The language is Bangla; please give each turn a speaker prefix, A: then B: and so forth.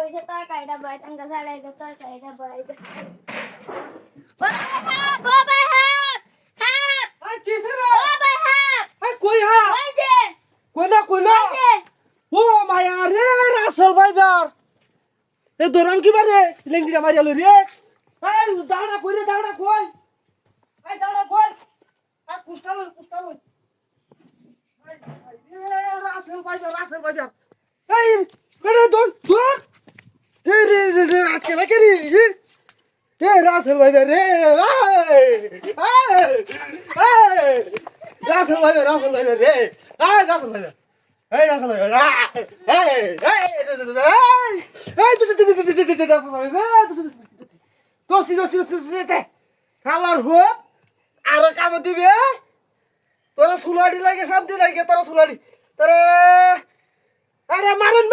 A: হইছে তরকারিটা বয় তাঙ্গা জ্বালাই দে তরকারিটা বয় দে ও ভাই হ্যাপ
B: আই কিছে রে
A: ও ভাই হ্যাপ
B: আই কই হা
A: ওই যে
B: কইনা
A: ওই যে
B: ও মায়া রে রাসেল ভাইবার এ দরান কি বারে লেঙ্গিরা মারিয়া লই রে আই দাঁড়া কই রে দাঁড়া কই আই দাঁড়া কই আই কুস্তা লই আই রাসেল ভাইবার এই রে দন দন রে আজকে না কেরি এ রাসেল ভাইবার রে রাসেল ভাইবার রে রাসেল ভাইবার এই রাসেল ভাইবার খালার হোক আর কাম দিবে তোরা সুলাড়ি লাগে শান্তি লাগে তোরা সুলাড়ি তোরা আরে মারুন